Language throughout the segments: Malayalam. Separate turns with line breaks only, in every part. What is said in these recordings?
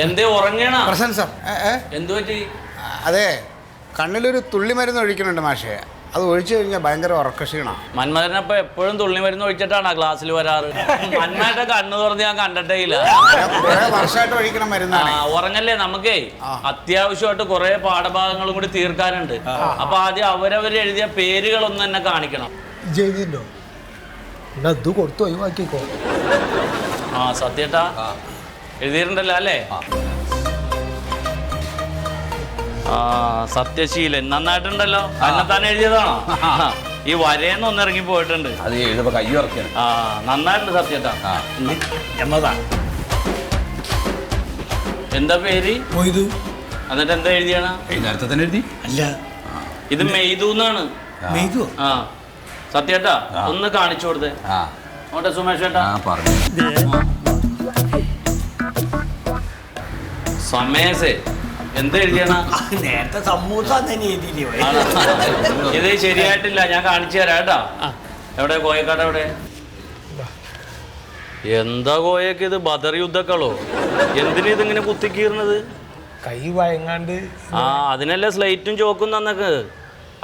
എന്തേ ഉറങ്ങണ
സർ
എന്തു പറ്റി?
അതെ, കണ്ണിലൊരു തുള്ളി മരുന്ന് ഒഴിക്കുന്നുണ്ട് മാഷേ. അത് ഒഴിച്ചു കഴിഞ്ഞാൽ ഭയങ്കര ഉറക്കക്ഷീണമാണ്.
മന്മഥനപ്പ എപ്പോഴും തുള്ളി മരുന്ന് ഒഴിച്ചിട്ടാണ് ക്ലാസ്സിൽ വരാറ്. മന്മഥന്റെ കണ്ണു തുറന്ന് ഞാൻ കണ്ടിട്ടേ ഇല്ല.
വർഷമായിട്ട് ഒഴിക്കണം മരുന്നാണ്.
ഉറങ്ങല്ലേ? നമുക്കേ അത്യാവശ്യമായിട്ട് കുറെ പാഠഭാഗങ്ങളും കൂടി തീർക്കാനുണ്ട്. അപ്പൊ ആദ്യം അവരവര് എഴുതിയ പേരുകളൊന്നും തന്നെ കാണിക്കണം. ആ സത്യേട്ടാ എഴുതിയിട്ടുണ്ടല്ലോ അല്ലേ? ആ സത്യശീലൻ നന്നായിട്ടുണ്ടല്ലോ. തന്നെ എഴുതിയതാണോ? ഈ വരേന്ന് ഒന്നിറങ്ങി പോയിട്ടുണ്ട്. ആ നന്നായിട്ടുണ്ട് സത്യേട്ടാ. എന്താ പേര്? എന്നിട്ട് എന്താ എഴുതിയാണ്? ഇത് മെയ്തു എന്നാണ്. ആ സത്യേട്ടാ ഒന്ന് കാണിച്ചു കൊടുത്തേ. ഓട്ടെ സുമേഷ് ചേട്ടാ. സമേസേ എന്താ എഴുതിയാണ്?
നേരത്തെ സമൂസ
ഇത് ശരിയായിട്ടില്ല, ഞാൻ കാണിച്ചു തരാം കേട്ടാ. എവിടെ കോയക്കാട് എവിടെ? എന്താ കോയക്ക് ഇത് ബദർ യുദ്ധക്കളോ? എന്തിനാ ഇതിങ്ങനെ കുത്തിക്കീറുന്നത്?
കൈ വഴങ്ങാണ്ട്.
ആ അതിനല്ലേ സ്ലേറ്റും ചോക്കും തന്നക്ക്.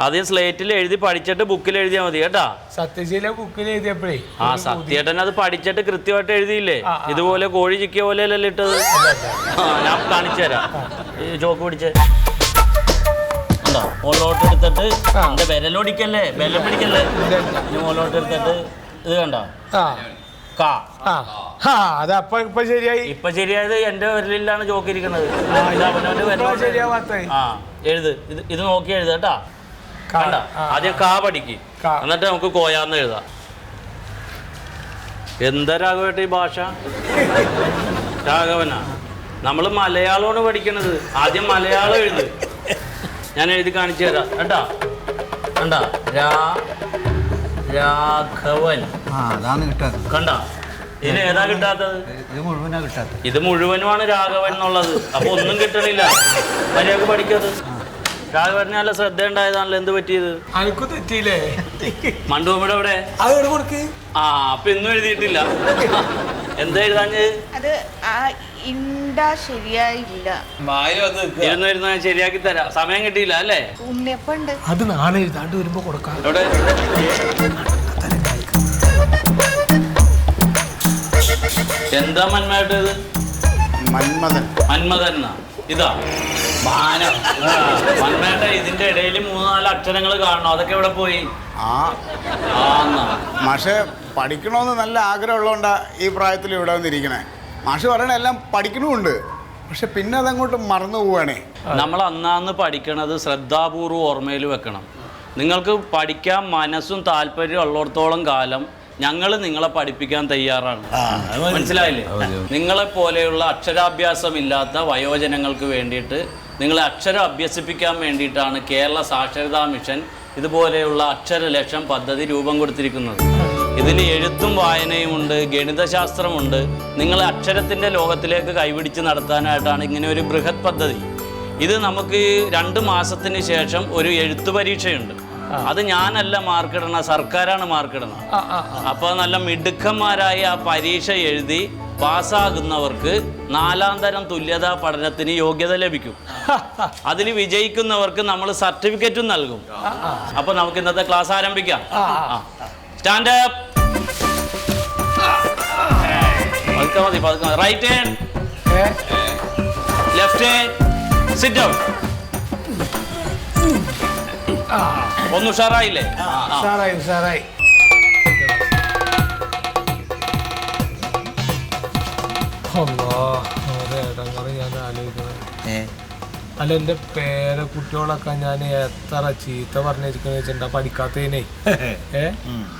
ആദ്യം സ്ലേറ്റിൽ എഴുതി പഠിച്ചിട്ട് ബുക്കിൽ എഴുതിയാൽ മതി കേട്ടാ.
സത്യശീല ബുക്കിൽ എഴുതിയപ്പോഴേ
ആ സത്യേട്ടൻ അത് പഠിച്ചിട്ട് കൃത്യമായിട്ട് എഴുതിയില്ലേ? ഇതുപോലെ കോഴി ചിക്കിയ പോലെയല്ലേ ഇട്ടത്? ഞാൻ കാണിച്ചു തരാം. ഈ ചോക്ക് പിടിച്ച് ഉണ്ടോ? മോളോട്ട് എടുത്തിട്ട് എന്റെ വിരലൊടിക്കല്ലേ, ബലം പിടിക്കല്ലേ. ഇനി മോളോട്ട് എടുത്തിട്ട് ഇത് കണ്ടോ?
ഇപ്പൊ ശരിയായി.
ഇപ്പൊ ശരിയായത് എന്റെ വിരലിലാണ് ചോക്കിരിക്കുന്നത്. ആ എഴുത്, ഇത് നോക്കി എഴുത കേട്ടാ. ആദ്യം കാ പഠിക്ക്, എന്നിട്ട് നമുക്ക് കോയാന്ന് എഴുതാം. എന്താ രാഘവേട്ട ഈ ഭാഷ? രാഘവനാ? നമ്മൾ മലയാളമാണ് പഠിക്കണത്. ആദ്യം മലയാളം എഴുത്. ഞാൻ എഴുതി കാണിച്ചു തരാം കേട്ടാ. കണ്ട രാഘവൻ കണ്ട. ഇതിന് ഏതാ കിട്ടാത്തത്? ഇത് മുഴുവനുമാണ് രാഘവൻ എന്നുള്ളത്. അപ്പൊ ഒന്നും കിട്ടണില്ല. മര്യാദക്ക് പഠിക്കത്. രാഘവന് നല്ല ശ്രദ്ധ ഉണ്ടായതാണല്ലോ. എന്ത് പറ്റിയത്?
അനക്ക് തെറ്റിയില്ലേ?
മണ്ടുമ്മയുടെ എവിടെ? ആ അപ്പൊ ഇന്നും എഴുതിയിട്ടില്ല. എന്താ എഴുതാഞ്ഞ്? ഇരുന്ന് ഞാൻ ശരിയാക്കി തരാം. സമയം കിട്ടിയില്ല അല്ലേ?
അത് നാളെ എഴുതാണ്ട് വരുമ്പോ കൊടുക്കാം.
എവിടെ? എന്താ മന്മേട്ടത്? മന്മഥൻ ഇതാ മന്മേട്ട. ഇതിന്റെ ഇടയിൽ 3-4 അക്ഷരങ്ങൾ കാണണം. അതൊക്കെ എവിടെ പോയി?
മാഷെ പഠിക്കണമെന്ന് നല്ല ആഗ്രഹമുള്ളതുകൊണ്ടാ ഈ പ്രായത്തിൽ ഇവിടെ വന്നിരിക്കണേ. മാഷ് പറയണ എല്ലാം പഠിക്കണമുണ്ട്, പക്ഷെ പിന്നെ അതങ്ങോട്ട് മറന്നു പോവാണേ.
നമ്മൾ അന്നാന്ന് പഠിക്കണത് ശ്രദ്ധാപൂർവ്വം ഓർമ്മയിൽ വെക്കണം. നിങ്ങൾക്ക് പഠിക്കാൻ മനസ്സും താല്പര്യം ഉള്ളിടത്തോളം കാലം ഞങ്ങൾ നിങ്ങളെ പഠിപ്പിക്കാൻ തയ്യാറാണ്. മനസ്സിലായില്ലേ? നിങ്ങളെ പോലെയുള്ള അക്ഷരാഭ്യാസം ഇല്ലാത്ത വയോജനങ്ങൾക്ക് വേണ്ടിയിട്ട് നിങ്ങളെ അക്ഷരം അഭ്യസിപ്പിക്കാൻ വേണ്ടിയിട്ടാണ് കേരള സാക്ഷരതാ മിഷൻ ഇതുപോലെയുള്ള അക്ഷരലക്ഷം പദ്ധതി രൂപം കൊടുത്തിരിക്കുന്നത്. ഇതിൽ എഴുത്തും വായനയുമുണ്ട്, ഗണിതശാസ്ത്രമുണ്ട്. നിങ്ങളെ അക്ഷരത്തിൻ്റെ ലോകത്തിലേക്ക് കൈപിടിച്ച് നടത്താനായിട്ടാണ് ഇങ്ങനെ ഒരു ബൃഹത് പദ്ധതി. ഇത് നമുക്ക് 2 മാസത്തിന് ശേഷം ഒരു എഴുത്തു പരീക്ഷയുണ്ട്. അത് ഞാനല്ല മാർക്കിടണ, സർക്കാരാണ് മാർക്കിടണം. അപ്പോൾ നല്ല മിടുക്കന്മാരായി ആ പരീക്ഷ എഴുതി പാസ്സാകുന്നവർക്ക് 4ാം തരം തുല്യതാ പഠനത്തിന് യോഗ്യത ലഭിക്കും. അതിൽ വിജയിക്കുന്നവർക്ക് നമ്മൾ സർട്ടിഫിക്കറ്റും നൽകും. അപ്പോൾ നമുക്ക് ഇന്നത്തെ ക്ലാസ് ആരംഭിക്കാം. Stand up. പതുക്കെ മതി. Right hand, left hand, sit down. ഒന്ന് ഉഷാറായില്ലേ?
ഉഷാറായി. ഞാൻ ആലോചിക്കണേ. അല്ല എന്റെ കുട്ടികളൊക്കെ ഞാൻ എത്ര ചീത്ത പറഞ്ഞിരിക്കുന്ന വെച്ചിട്ടുണ്ടാ പഠിക്കാത്തതിനെ.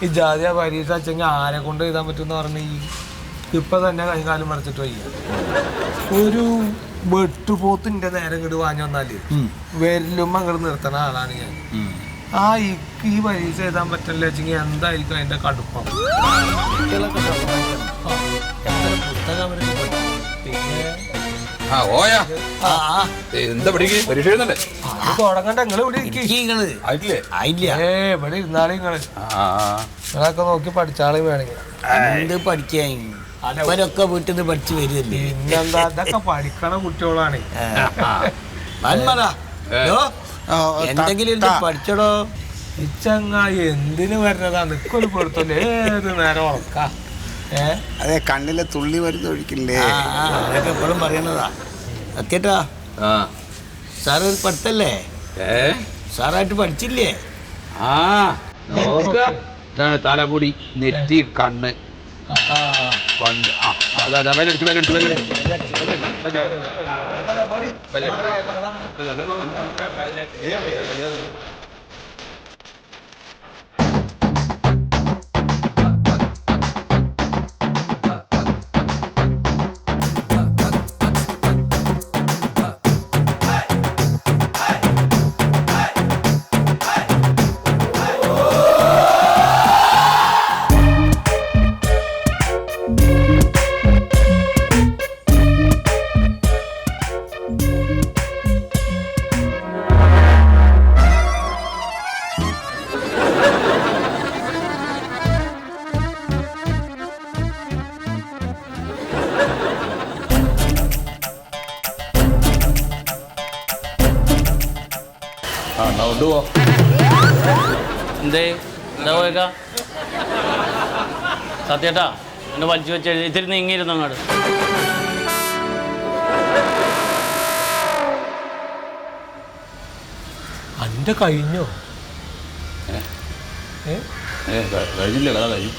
ഈ ജാതിയ പരീക്ഷ വെച്ചെങ്കിൽ ആരെ കൊണ്ട് എഴുതാൻ പറ്റുമെന്ന് പറഞ്ഞ് ഇപ്പൊ തന്നെ കൈകാലം മറിച്ചിട്ട് വയ്യ. ഒരു വെട്ടുപോത്തിന്റെ നേരം ഇങ്ങോട്ട് വാങ്ങി വന്നാല് വരലും അങ്ങോട്ട് നിർത്തണ ആളാണ് ഞാൻ. ഈ പരീക്ഷ എഴുതാൻ പറ്റില്ല വെച്ചെങ്കിൽ എന്തായിരിക്കും അതിന്റെ കടുപ്പം? പുസ്തകം തുടങ്ങണ്ട. നിങ്ങള് ഇവിടെ ഇരുന്നാളെ നിങ്ങളൊക്കെ നോക്കി പഠിച്ചാളെ വേണമെങ്കിൽ.
പഠിക്കാൻ അവരൊക്കെ വീട്ടിൽ നിന്ന് പഠിച്ചു വരികയല്ലേ.
പിന്നെന്താ ഇതൊക്കെ പഠിക്കണ കുട്ടികളാണ്.
എന്തെങ്കിലും പഠിച്ചടോ.
ഇച്ചങ്ങായി എന്തിനു വരുന്നതാ നിക്കൊരു പെടുത്തല്ലേ ഏത് നേരം ഉറക്കാ.
അതെ കണ്ണിലെ തുള്ളി മരുന്ന് ഒഴിക്കില്ലേ.
അതൊക്കെ എപ്പോഴും പറയണതാ. സത്യേട്ടാ സാറ് പഠിത്തല്ലേ? സാറായിട്ട് പഠിച്ചില്ലേ?
തലമുടി നെറ്റി കണ്ണ്
എന്തേ എന്താ പോയേക്കാ സത്യേട്ടാ എന്നെ വലിച്ചു വെച്ച് ഇത്തിരി നീങ്ങിയിരുന്നു അങ്ങോട്ട്.
അന്റെ കഴിഞ്ഞോ?
കഴിഞ്ഞില്ലടാ കഴിഞ്ഞു.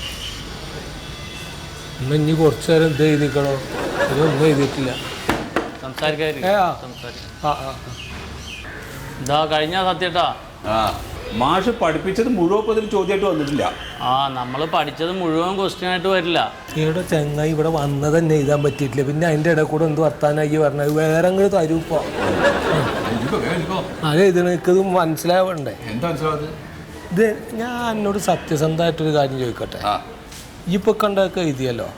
എന്നാ ഇനി കുറച്ചു നേരം എന്ത് എഴുതിക്കണോ? ഇതൊന്നും എഴുതിയിട്ടില്ല.
ഇതാ കഴിഞ്ഞ സത്യേട്ടാ.
മാഷ് പഠിപ്പിച്ചത് മുഴുവൻ ചോദ്യമായിട്ട് വന്നിട്ടില്ല.
നമ്മൾ പഠിച്ചത് മുഴുവൻ ക്വസ്റ്റ്യൻ ആയിട്ട് വരില്ല.
ഇവിടെ ചെങ്ങായി ഇവിടെ വന്നത് തന്നെ എഴുതാൻ പറ്റിയിട്ടില്ല. പിന്നെ അതിൻ്റെ ഇടയിൽ കൂടെ എന്ത് വർത്താനായി പറഞ്ഞത് വേറെ അങ്ങ് തരൂപ്പോ. അതെഴുതണ എനിക്കത് മനസ്സിലാവണ്ടേ?
എന്താ മനസ്സിലാവത്?
ഇത് ഞാൻ എന്നോട് സത്യസന്ധമായിട്ടൊരു കാര്യം ചോദിക്കട്ടെ. ഇപ്പൊ കണ്ടൊക്കെ എഴുതിയല്ലോ,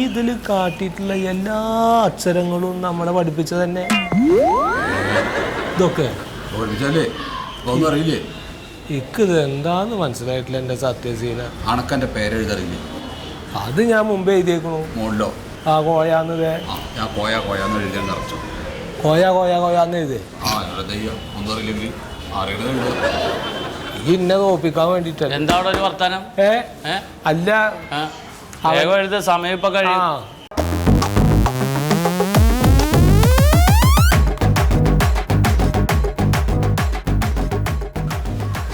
ഇതിൽ കാട്ടിയിട്ടുള്ള എല്ലാ അക്ഷരങ്ങളും നമ്മളെ പഠിപ്പിച്ച തന്നെ ഇതൊക്കെ
ഒന്നും അറിയില്ലേ?
എനിക്കിത് എന്താന്ന് മനസ്സിലായിട്ടില്ല എൻ്റെ സത്യസീന.
അണക്കൻ്റെ പേരെഴുതറിയില്ലേ?
അത് ഞാൻ മുമ്പേ എഴുതിയേക്കണു.
മോളിലോ?
കോയാന്ന്
ഞാൻ കോയാന്ന് എഴുതിയാൽ നിറച്ചു.
കോയാന്ന് എഴുതി.
ഒന്നും അറിയില്ലെങ്കിൽ അറിയണത്
ഇന്നെ തോപ്പിക്കാൻ വേണ്ടിട്ടല്ല.
എന്താ അവിടെ ഒരു വർത്താനം?
അല്ല
എഴുത സമയം ഇപ്പൊ കഴിയും.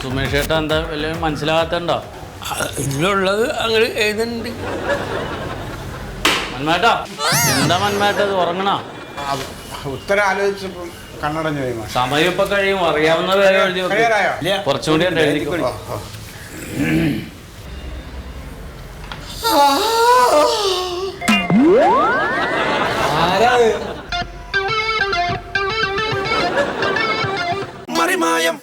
സുമേഷ് ചേട്ടാ എന്താ വലിയ മനസ്സിലാകാത്തണ്ടോ?
ഇതിലുള്ളത് അങ്ങനെ എഴുതുന്നുണ്ട്.
മന്മേട്ടാ എന്താ മന്മേട്ടത് ഉറങ്ങണ?
ഉത്തരം ആലോചിച്ചപ്പോൾ കണ്ണടഞ്ഞു പോയി.
സമയം ഇപ്പൊ കഴിയും. അറിയാവുന്ന പേരെ എഴുതി കുറച്ചുകൂടി എഴുതിക്കോ.
ആരാ
മറിമായം